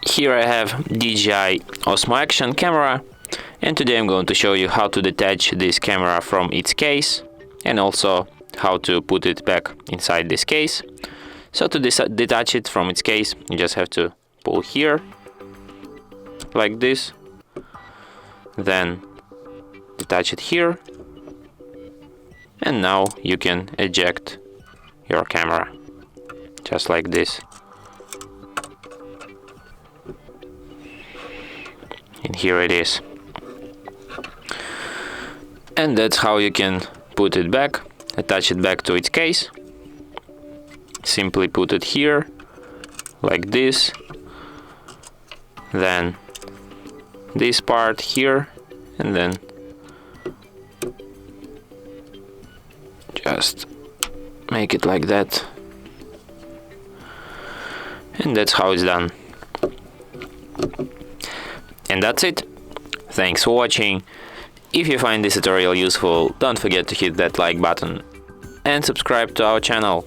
Here I have DJI OSMO ACTION camera, and today I'm going to show you how to detach this camera from its case and also how to put it back inside this case. So to detach it from its case, you just have to pull here like this, then detach it here, and now you can eject your camera just like this. And here it is. And that's how you can put it back, attach it back to its case. Simply put it here, like this. Then this part here, and then just make it like that. And that's how it's done. And that's it. Thanks for watching. If you find this tutorial useful, don't forget to hit that like button and subscribe to our channel.